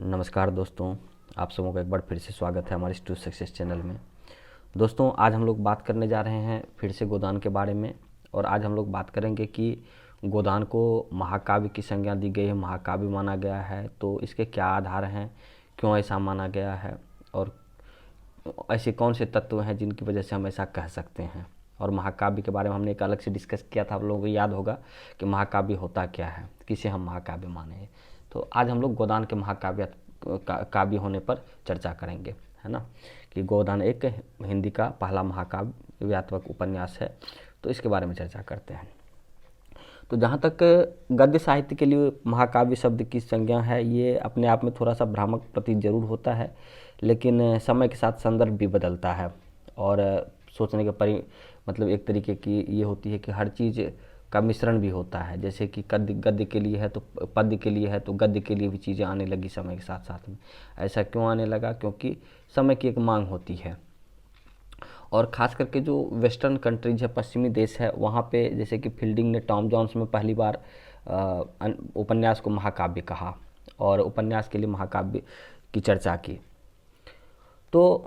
नमस्कार दोस्तों, आप सबों का एक बार फिर से स्वागत है हमारे टू सक्सेस चैनल में। दोस्तों, आज हम लोग बात करने जा रहे हैं फिर से गोदान के बारे में। और आज हम लोग बात करेंगे कि गोदान को महाकाव्य की संज्ञा दी गई है, महाकाव्य माना गया है, तो इसके क्या आधार हैं, क्यों ऐसा माना गया है और ऐसे कौन से तत्व हैं जिनकी वजह से हम ऐसा कह सकते हैं। और महाकाव्य के बारे में हमने एक अलग से डिस्कस किया था, आप लोगों को याद होगा कि महाकाव्य होता क्या है, किसे हम महाकाव्य माने। तो आज हम लोग गोदान के महाकाव्य काव्य होने पर चर्चा करेंगे, है ना, कि गोदान एक हिंदी का पहला महाकाव्यात्मक उपन्यास है। तो इसके बारे में चर्चा करते हैं। तो जहाँ तक गद्य साहित्य के लिए महाकाव्य शब्द की संज्ञा है, ये अपने आप में थोड़ा सा भ्रामक प्रतीत जरूर होता है, लेकिन समय के साथ संदर्भ भी बदलता है और सोचने के मतलब एक तरीके की ये होती है कि हर चीज़ का मिश्रण भी होता है। जैसे कि गद्य के लिए है तो पद्य के लिए है, तो गद्य के लिए भी चीज़ें आने लगी समय के साथ साथ में। ऐसा क्यों आने लगा? क्योंकि समय की एक मांग होती है। और ख़ास करके जो वेस्टर्न कंट्रीज है, पश्चिमी देश है, वहाँ पे जैसे कि फील्डिंग ने टॉम जॉन्स में पहली बार उपन्यास को महाकाव्य कहा और उपन्यास के लिए महाकाव्य की चर्चा की। तो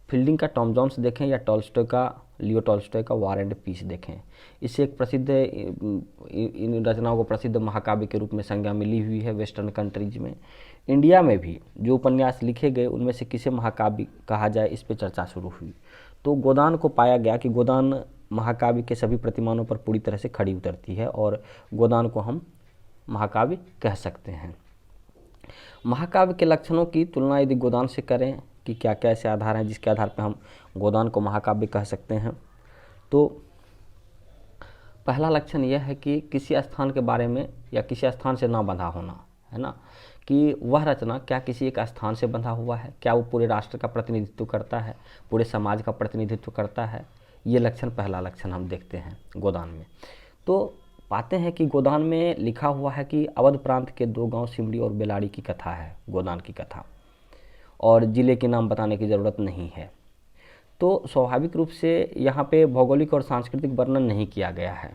फील्डिंग का टॉम जॉन्स देखें या लियो टॉल्स्टॉय का वॉर एंड पीस देखें, इससे एक प्रसिद्ध इन रचनाओं को प्रसिद्ध महाकाव्य के रूप में संज्ञा मिली हुई है वेस्टर्न कंट्रीज में। इंडिया में भी जो उपन्यास लिखे गए उनमें से किसे महाकाव्य कहा जाए, इस पर चर्चा शुरू हुई। तो गोदान को पाया गया कि गोदान महाकाव्य के सभी प्रतिमानों पर पूरी तरह से खड़ी उतरती है और गोदान को हम महाकाव्य कह सकते हैं। महाकाव्य के लक्षणों की तुलना यदि गोदान से करें कि क्या क्या ऐसे आधार हैं जिसके आधार पर हम गोदान को महाकाव्य कह सकते हैं, तो पहला लक्षण यह है कि किसी स्थान के बारे में या किसी स्थान से ना बंधा होना, है ना, कि वह रचना क्या किसी एक स्थान से बंधा हुआ है, क्या वो पूरे राष्ट्र का प्रतिनिधित्व करता है, पूरे समाज का प्रतिनिधित्व करता है। ये लक्षण पहला लक्षण हम देखते हैं गोदान में। तो पाते हैं कि गोदान में लिखा हुआ है कि अवध प्रांत के 2 गांव सिमड़ी और बेलाड़ी की कथा है, गोदान की कथा, और ज़िले के नाम बताने की ज़रूरत नहीं है। तो स्वाभाविक रूप से यहाँ पे भौगोलिक और सांस्कृतिक वर्णन नहीं किया गया है।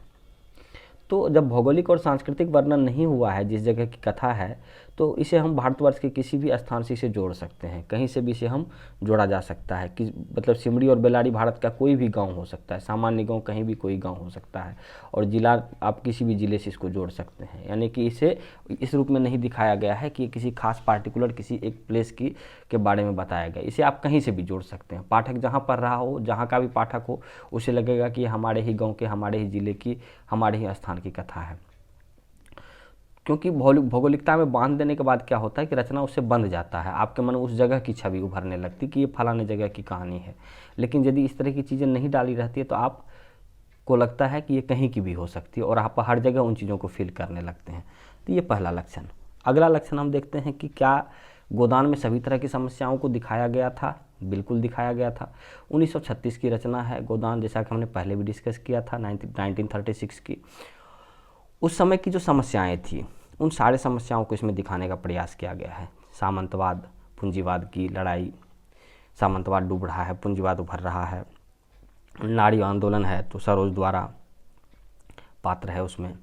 तो जब भौगोलिक और सांस्कृतिक वर्णन नहीं हुआ है जिस जगह की कथा है, तो इसे हम भारतवर्ष के किसी भी स्थान से इसे जोड़ सकते हैं, कहीं से भी इसे हम जोड़ा जा सकता है कि मतलब सिमड़ी और बेलाड़ी भारत का कोई भी गांव हो सकता है, सामान्य गांव कहीं भी कोई गांव हो सकता है, और जिला आप किसी भी ज़िले से इसको जोड़ सकते हैं। यानी कि इसे इस रूप में नहीं दिखाया गया है कि किसी खास पार्टिकुलर किसी एक प्लेस के बारे में बताया गया। इसे आप कहीं से भी जोड़ सकते हैं। पाठक जहाँ पढ़ रहा हो, जहाँ का भी पाठक हो, उसे लगेगा कि हमारे ही गाँव के, हमारे ही ज़िले की, हमारे ही स्थान की कथा है। क्योंकि भौगोलिकता में बांध देने के बाद क्या होता है कि रचना उससे बंध जाता है, आपके मन में उस जगह की छवि उभरने लगती कि ये फलाने जगह की कहानी है। लेकिन यदि इस तरह की चीज़ें नहीं डाली रहती है तो आपको लगता है कि ये कहीं की भी हो सकती है और आप हर जगह उन चीज़ों को फील करने लगते हैं। तो ये पहला लक्षण। अगला लक्षण हम देखते हैं कि क्या गोदान में सभी तरह की समस्याओं को दिखाया गया था? बिल्कुल दिखाया गया था। 1936 की रचना है गोदान, जैसा कि हमने पहले भी डिस्कस किया था 1936 की। उस समय की जो समस्याएं थी उन सारे समस्याओं को इसमें दिखाने का प्रयास किया गया है। सामंतवाद, पूंजीवाद की लड़ाई, सामंतवाद डूब रहा है, पूंजीवाद उभर रहा है, नारी आंदोलन है तो सरोज द्वारा पात्र है उसमें,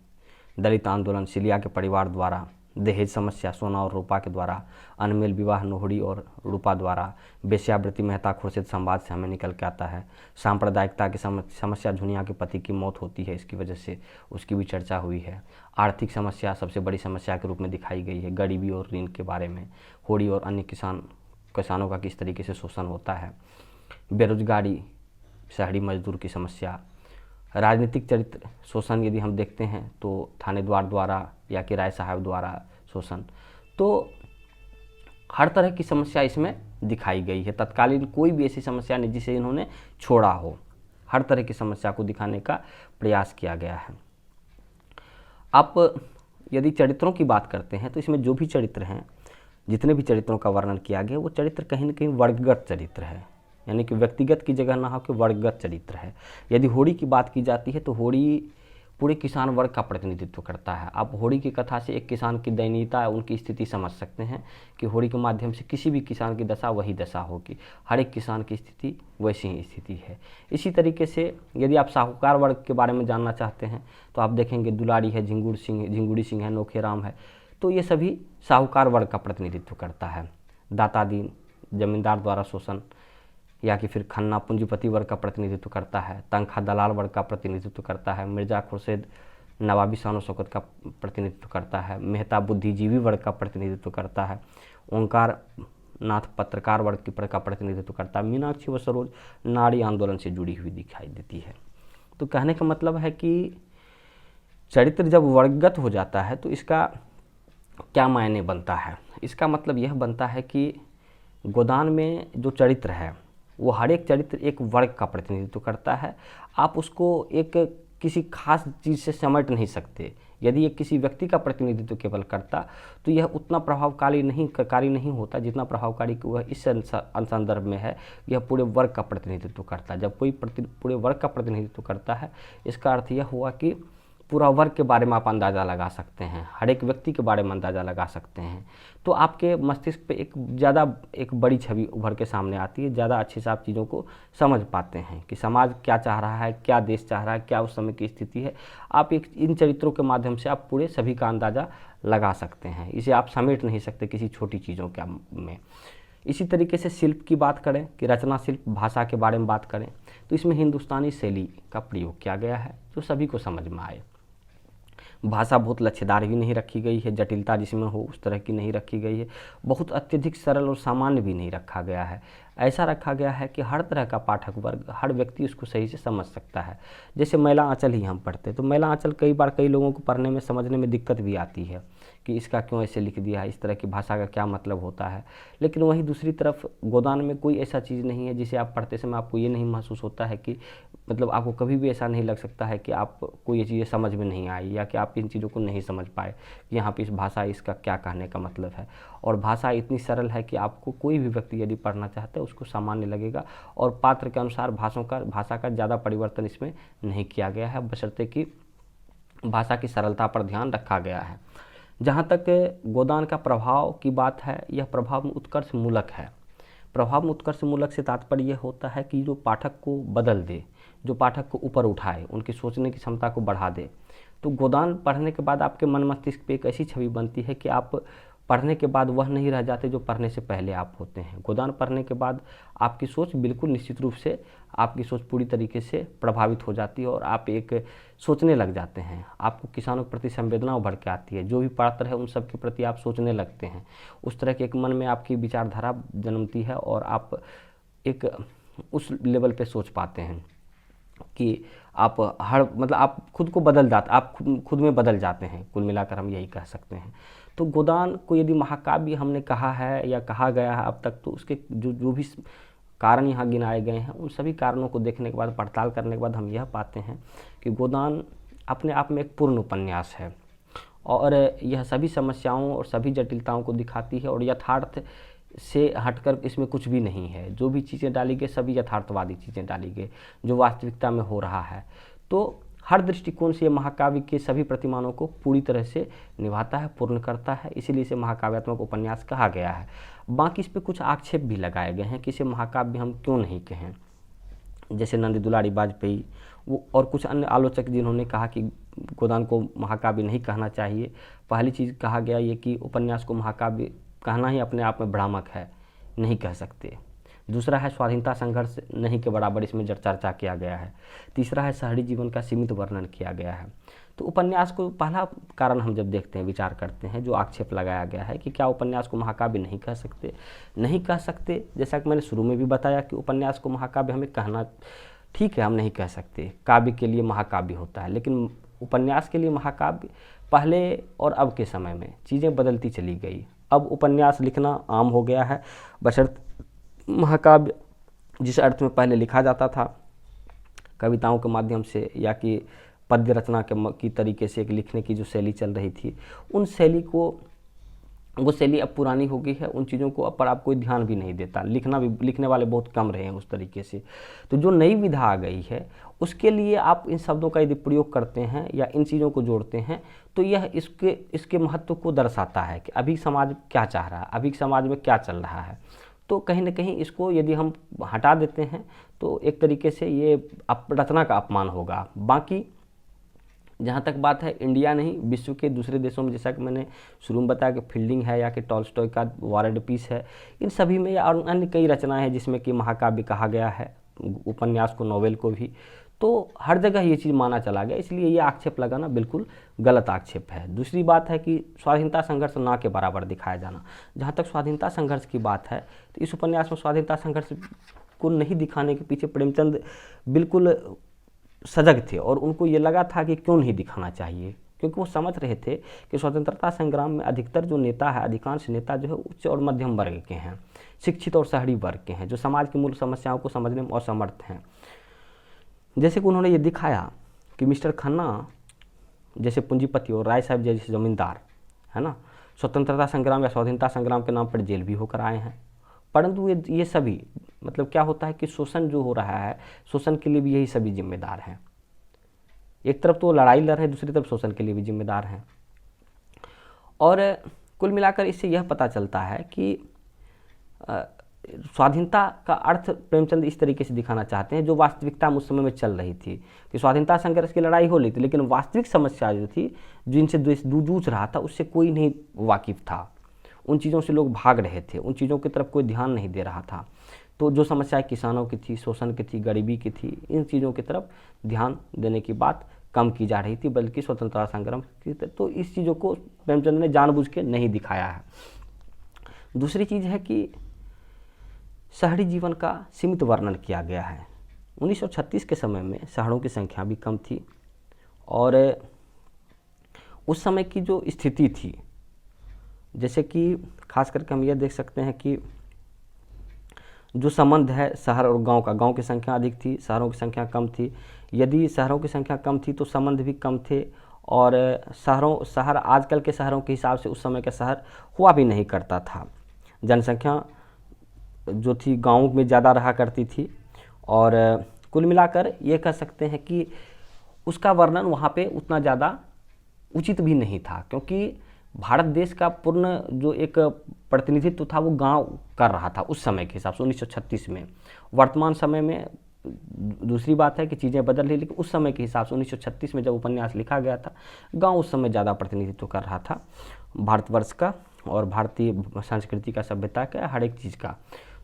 दलित आंदोलन सिलिया के परिवार द्वारा, दहेज समस्या सोना और रूपा के द्वारा, अनमेल विवाह नोहड़ी और रूपा द्वारा, वेश्यावृत्ति मेहता खुर्शीद संवाद से हमें निकल के आता है, सांप्रदायिकता की समस्या, झुनिया के पति की मौत होती है इसकी वजह से, उसकी भी चर्चा हुई है। आर्थिक समस्या सबसे बड़ी समस्या के रूप में दिखाई गई है, गरीबी और ऋण के बारे में, होड़ी और अन्य किसानों का किस तरीके से शोषण होता है, बेरोजगारी, शहरी मजदूर की समस्या, राजनीतिक चरित्र शोषण यदि हम देखते हैं तो थानेदार द्वारा या कि राय साहब द्वारा शोषण। तो हर तरह की समस्या इसमें दिखाई गई है। तत्कालीन कोई भी ऐसी समस्या नहीं जिसे इन्होंने छोड़ा हो, हर तरह की समस्या को दिखाने का प्रयास किया गया है। आप यदि चरित्रों की बात करते हैं तो इसमें जो भी चरित्र हैं, जितने भी चरित्रों का वर्णन किया गया, वो चरित्र कहीं न कहीं वर्गगत चरित्र है, यानी कि व्यक्तिगत की जगह ना हो कि वर्गगत चरित्र है। यदि होड़ी की बात की जाती है तो होड़ी पूरे किसान वर्ग का प्रतिनिधित्व करता है। आप होड़ी की कथा से एक किसान की दयनीयता, उनकी स्थिति समझ सकते हैं कि होड़ी के माध्यम से किसी भी किसान की दशा वही दशा होगी, हर एक किसान की स्थिति वैसी ही स्थिति है। इसी तरीके से यदि आप साहूकार वर्ग के बारे में जानना चाहते हैं तो आप देखेंगे दुलारी है, झिंगुड़ी सिंह है, नोखेराम है, तो ये सभी साहूकार वर्ग का प्रतिनिधित्व करता है। दातादीन जमींदार द्वारा शोषण या कि फिर खन्ना पूंजीपति वर्ग का प्रतिनिधित्व करता है। तनख्वाह दलाल वर्ग का प्रतिनिधित्व करता है। मिर्जा खुर्शीद नवाबी शान शौकत का प्रतिनिधित्व करता है। मेहता बुद्धिजीवी वर्ग का प्रतिनिधित्व करता है। ओंकार नाथ पत्रकार वर्ग का प्रतिनिधित्व करता है। मीनाक्षी व सरोज नारी आंदोलन से जुड़ी हुई दिखाई देती है। तो कहने का मतलब है कि चरित्र जब वर्गगत हो जाता है तो इसका क्या मायने बनता है। इसका मतलब यह बनता है कि गोदान में जो चरित्र है वो हर एक चरित्र एक वर्ग का प्रतिनिधित्व करता है। आप उसको एक किसी खास चीज़ से समेट नहीं सकते। यदि ये किसी व्यक्ति का प्रतिनिधित्व केवल करता तो यह उतना प्रभावकारी नहीं होता जितना प्रभावकारी वह इस संदर्भ में है। यह पूरे वर्ग का प्रतिनिधित्व करता है। जब कोई पूरे वर्ग का प्रतिनिधित्व करता है इसका अर्थ यह हुआ कि पूरा वर्ग के बारे में आप अंदाज़ा लगा सकते हैं, हर एक व्यक्ति के बारे में अंदाज़ा लगा सकते हैं। तो आपके मस्तिष्क पे एक बड़ी छवि उभर के सामने आती है। ज़्यादा अच्छे से आप चीज़ों को समझ पाते हैं कि समाज क्या चाह रहा है, क्या देश चाह रहा है, क्या उस समय की स्थिति है। आप इन चरित्रों के माध्यम से आप पूरे सभी का अंदाज़ा लगा सकते हैं। इसे आप समेट नहीं सकते किसी छोटी चीज़ों में। इसी तरीके से शिल्प की बात करें कि रचना शिल्प भाषा के बारे में बात करें तो इसमें हिंदुस्तानी शैली का प्रयोग किया गया है जो सभी को समझ में आए। भाषा बहुत लच्छेदार भी नहीं रखी गई है, जटिलता जिसमें हो उस तरह की नहीं रखी गई है। बहुत अत्यधिक सरल और सामान्य भी नहीं रखा गया है। ऐसा रखा गया है कि हर तरह का पाठक वर्ग, हर व्यक्ति उसको सही से समझ सकता है। जैसे मैला आंचल ही हम पढ़ते तो मैला आंचल कई बार कई लोगों को पढ़ने में समझने में दिक्कत भी आती है कि इसका क्यों ऐसे लिख दिया है, इस तरह की भाषा का क्या मतलब होता है। लेकिन वहीं दूसरी तरफ गोदान में कोई ऐसा चीज़ नहीं है जिसे आप पढ़ते समय आपको ये नहीं महसूस होता है कि मतलब आपको कभी भी ऐसा नहीं लग सकता है कि आपको ये चीज़ें समझ में नहीं आई या कि आप इन चीज़ों को नहीं समझ पाए कि यहाँ पे इस भाषा इसका क्या कहने का मतलब है। और भाषा इतनी सरल है कि आपको कोई भी व्यक्ति यदि पढ़ना चाहता है उसको सामान्य लगेगा और पात्र के अनुसार भाषा का ज़्यादा परिवर्तन इसमें नहीं किया गया है, बशर्ते कि भाषा की सरलता पर ध्यान रखा गया है। जहाँ तक गोदान का प्रभाव की बात है, यह प्रभाव में उत्कर्ष मूलक है। प्रभाव में उत्कर्ष मूलक से तात्पर्य यह होता है कि जो पाठक को बदल दे, जो पाठक को ऊपर उठाए, उनकी सोचने की क्षमता को बढ़ा दे। तो गोदान पढ़ने के बाद आपके मन मस्तिष्क पे एक ऐसी छवि बनती है कि आप पढ़ने के बाद वह नहीं रह जाते जो पढ़ने से पहले आप होते हैं। गोदान पढ़ने के बाद आपकी सोच बिल्कुल निश्चित रूप से आपकी सोच पूरी तरीके से प्रभावित हो जाती है और आप एक सोचने लग जाते हैं। आपको किसानों के प्रति संवेदना उभर के आती है। जो भी पात्र है उन सब के प्रति आप सोचने लगते हैं। उस तरह के एक मन में आपकी विचारधारा जन्मती है और आप एक उस लेवल पे सोच पाते हैं कि आप आप खुद को बदल जाते, आप खुद में बदल जाते हैं। कुल मिलाकर हम यही कह सकते हैं। तो गोदान को यदि महाकाव्य हमने कहा है या कहा गया है अब तक, तो उसके जो भी कारण यहाँ गिनाए गए हैं उन सभी कारणों को देखने के बाद, पड़ताल करने के बाद हम यह पाते हैं कि गोदान अपने आप में एक पूर्ण उपन्यास है और यह सभी समस्याओं और सभी जटिलताओं को दिखाती है और यथार्थ से हटकर इसमें कुछ भी नहीं है। जो भी चीज़ें डाली गई सभी यथार्थवादी चीज़ें डाली गई जो वास्तविकता में हो रहा है। तो हर दृष्टिकोण से महाकाव्य के सभी प्रतिमानों को पूरी तरह से निभाता है, पूर्ण करता है। इसीलिए इसे महाकाव्यात्मक उपन्यास कहा गया है। बाकी इस पर कुछ आक्षेप भी लगाए गए हैं कि इसे महाकाव्य हम क्यों नहीं कहें। जैसे नंदी दुलारी वाजपेयी वो और कुछ अन्य आलोचक जिन्होंने कहा कि गोदान को महाकाव्य नहीं कहना चाहिए। पहली चीज़ कहा गया ये कि उपन्यास को महाकाव्य कहना ही अपने आप में भ्रामक है, नहीं कह सकते। दूसरा है स्वाधीनता संघर्ष नहीं के बराबर इसमें चर्चा किया गया है। तीसरा है शहरी जीवन का सीमित वर्णन किया गया है। तो उपन्यास को पहला कारण हम जब देखते हैं, विचार करते हैं, जो आक्षेप लगाया गया है कि क्या उपन्यास को महाकाव्य नहीं कह सकते। नहीं कह सकते, जैसा कि मैंने शुरू में भी बताया कि उपन्यास को महाकाव्य हमें कहना ठीक है, हम नहीं कह सकते। काव्य के लिए महाकाव्य होता है, लेकिन उपन्यास के लिए महाकाव्य पहले और अब के समय में चीज़ें बदलती चली गई। अब उपन्यास लिखना आम हो गया है, बशर्ते महाकाव्य जिस अर्थ में पहले लिखा जाता था कविताओं के माध्यम से या कि पद्य रचना की तरीके से एक लिखने की जो शैली चल रही थी, उन शैली को वो शैली अब पुरानी हो गई है। उन चीज़ों को पर आप कोई ध्यान भी नहीं देता। लिखने वाले बहुत कम रहे हैं उस तरीके से। तो जो नई विधा आ गई है उसके लिए आप इन शब्दों का यदि प्रयोग करते हैं या इन चीज़ों को जोड़ते हैं तो यह इसके महत्व को दर्शाता है कि अभी समाज क्या चाह रहा है, अभी समाज में क्या चल रहा है। तो कहीं ना कहीं इसको यदि हम हटा देते हैं तो एक तरीके से ये रचना का अपमान होगा। बाकी जहाँ तक बात है इंडिया नहीं, विश्व के दूसरे देशों में, जैसा कि मैंने शुरू में बताया कि फील्डिंग है या कि टॉल्स्टॉय का वॉर एंड पीस है, इन सभी में या और अन्य कई रचनाएं हैं जिसमें कि महाकाव्य कहा गया है उपन्यास को, नॉवेल को भी। तो हर जगह ये चीज़ माना चला गया, इसलिए ये आक्षेप लगाना बिल्कुल गलत आक्षेप है। दूसरी बात है कि स्वाधीनता संघर्ष ना के बराबर दिखाया जाना। जहाँ तक स्वाधीनता संघर्ष की बात है तो इस उपन्यास में स्वाधीनता संघर्ष को नहीं दिखाने के पीछे प्रेमचंद बिल्कुल सजग थे और उनको ये लगा था कि क्यों नहीं दिखाना चाहिए, क्योंकि वो समझ रहे थे कि स्वतंत्रता संग्राम में अधिकतर जो नेता है, अधिकांश नेता जो है उच्च और मध्यम वर्ग के हैं, शिक्षित और शहरी वर्ग के हैं, जो समाज की मूल समस्याओं को समझने में असमर्थ हैं। जैसे कि उन्होंने ये दिखाया कि मिस्टर खन्ना जैसे पूंजीपति और राय साहब जैसे जमींदार है ना, स्वतंत्रता संग्राम या स्वाधीनता संग्राम के नाम पर जेल भी होकर आए हैं, परंतु ये सभी मतलब क्या होता है कि शोषण जो हो रहा है, शोषण के लिए भी यही सभी जिम्मेदार हैं। एक तरफ तो लड़ाई लड़ रहे हैं, दूसरी तरफ शोषण के लिए भी जिम्मेदार हैं। और कुल मिलाकर इससे यह पता चलता है कि स्वाधीनता का अर्थ प्रेमचंद इस तरीके से दिखाना चाहते हैं जो वास्तविकता उस समय में चल रही थी, कि स्वाधीनता संघर्ष की लड़ाई हो रही थी, लेकिन वास्तविक समस्या जो थी, जिनसे देश जूझ रहा था, उससे कोई नहीं वाकिफ था। उन चीज़ों से लोग भाग रहे थे, उन चीज़ों की तरफ कोई ध्यान नहीं दे रहा था। तो जो समस्याएं किसानों की थी, शोषण की थी, गरीबी की थी, इन चीज़ों की तरफ ध्यान देने की बात कम की जा रही थी, बल्कि स्वतंत्रता संग्राम की। तो इस चीज़ों को प्रेमचंद ने जानबूझ के नहीं दिखाया है। दूसरी चीज़ है कि शहरी जीवन का सीमित वर्णन किया गया है। 1936 के समय में शहरों की संख्या भी कम थी और उस समय की जो स्थिति थी, जैसे कि खास करके हम यह देख सकते हैं कि जो संबंध है शहर और गांव का, गांव की संख्या अधिक थी, शहरों की संख्या कम थी। यदि शहरों की संख्या कम थी तो संबंध भी कम थे, और शहर आजकल के शहरों के हिसाब से उस समय का शहर हुआ भी नहीं करता था। जनसंख्या जो थी गाँव में ज़्यादा रहा करती थी, और कुल मिलाकर ये कह सकते हैं कि उसका वर्णन वहाँ पे उतना ज़्यादा उचित भी नहीं था, क्योंकि भारत देश का पूर्ण जो एक प्रतिनिधित्व था वो गांव कर रहा था उस समय के हिसाब से 1936 में। वर्तमान समय में दूसरी बात है कि चीज़ें बदल रही, लेकिन उस समय के हिसाब से 1936 में जब उपन्यास लिखा गया था, गांव उस समय ज़्यादा प्रतिनिधित्व कर रहा था भारतवर्ष का और भारतीय संस्कृति का, सभ्यता का, हर एक चीज़ का।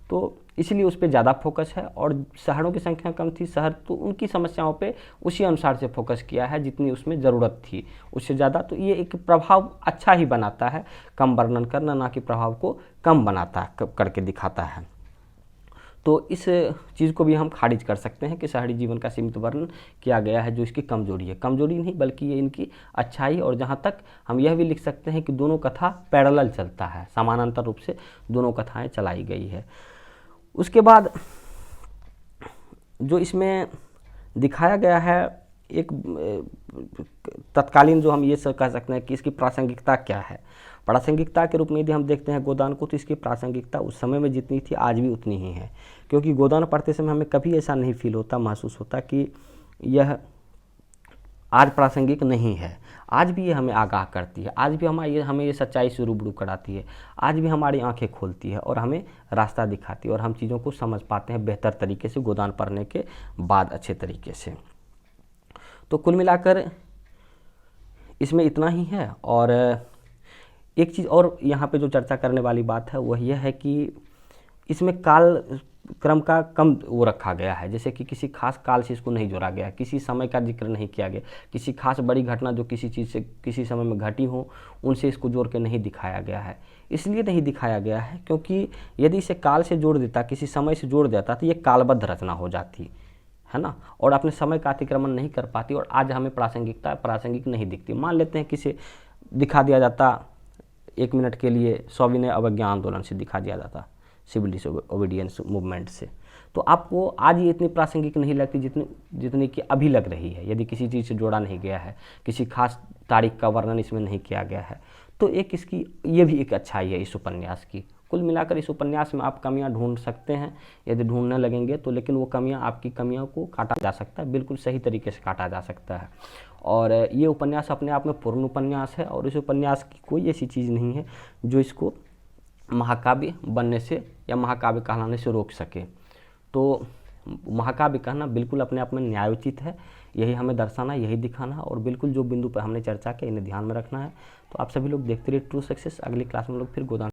तो इसलिए उस पर ज़्यादा फोकस है, और शहरों की संख्या कम थी, शहर तो उनकी समस्याओं पे उसी अनुसार से फोकस किया है जितनी उसमें ज़रूरत थी, उससे ज़्यादा। तो ये एक प्रभाव अच्छा ही बनाता है, कम वर्णन करना, ना कि प्रभाव को कम बनाता है, करके दिखाता है। तो इस चीज़ को भी हम खारिज कर सकते हैं कि शहरी जीवन का सीमित वर्णन किया गया है, जो इसकी कमजोरी है। कमजोरी नहीं बल्कि ये इनकी अच्छाई, और जहाँ तक हम यह भी लिख सकते हैं कि दोनों कथा पैरेलल चलता है, समानांतर रूप से दोनों कथाएँ चलाई गई है। उसके बाद जो इसमें दिखाया गया है एक तत्कालीन, जो हम ये कह सकते हैं कि इसकी प्रासंगिकता क्या है। प्रासंगिकता के रूप में यदि हम देखते हैं गोदान को, तो इसकी प्रासंगिकता उस समय में जितनी थी आज भी उतनी ही है, क्योंकि गोदान पढ़ते समय हमें कभी ऐसा नहीं फील होता, महसूस होता कि यह आज प्रासंगिक नहीं है। आज भी ये हमें आगाह करती है, आज भी हमें ये सच्चाई से रूबरू कराती है, आज भी हमारी आंखें खोलती है और हमें रास्ता दिखाती है, और हम चीज़ों को समझ पाते हैं बेहतर तरीके से गोदान पढ़ने के बाद, अच्छे तरीके से। तो कुल मिलाकर इसमें इतना ही है। और एक चीज़ और यहाँ पे जो चर्चा करने वाली बात है वह यह है कि इसमें काल क्रम का कम वो रखा गया है, जैसे कि किसी खास काल से इसको नहीं जोड़ा गया, किसी समय का जिक्र नहीं किया गया, किसी खास बड़ी घटना जो किसी चीज़ से किसी समय में घटी हो उनसे इसको जोड़ के नहीं दिखाया गया है। इसलिए नहीं दिखाया गया है क्योंकि यदि इसे काल से जोड़ देता, किसी समय से जोड़ देता, तो ये कालबद्ध रचना हो जाती है ना, और अपने समय का अतिक्रमण नहीं कर पाती, और आज हमें प्रासंगिक नहीं दिखती। मान लेते हैं किसे दिखा दिया जाता 1 मिनट के लिए सविनय अवज्ञा आंदोलन से दिखा दिया जाता, सिविल डिसोबीडियंस मूवमेंट से, तो आपको आज ये इतनी प्रासंगिक नहीं लगती जितनी कि अभी लग रही है, यदि किसी चीज़ से जोड़ा नहीं गया है, किसी खास तारीख का वर्णन इसमें नहीं किया गया है। तो एक इसकी ये भी एक अच्छाई है इस उपन्यास की। कुल मिलाकर इस उपन्यास में आप कमियां ढूंढ सकते हैं, यदि ढूंढने लगेंगे तो, लेकिन वो कमियां, आपकी कमियों को काटा जा सकता है, बिल्कुल सही तरीके से काटा जा सकता है। और ये उपन्यास अपने आप में पूर्ण उपन्यास है, और इस उपन्यास की कोई ऐसी चीज़ नहीं है जो इसको महाकाव्य बनने से या महाकाव्य कहलाने से रोक सके। तो महाकाव्य कहना बिल्कुल अपने आप में न्यायोचित है। यही हमें दर्शाना, यही दिखाना, और बिल्कुल जो बिंदु पर हमने चर्चा किया इन्हें ध्यान में रखना है। तो आप सभी लोग देखते रहिए ट्रू सक्सेस। अगली क्लास में हम लोग फिर गोदान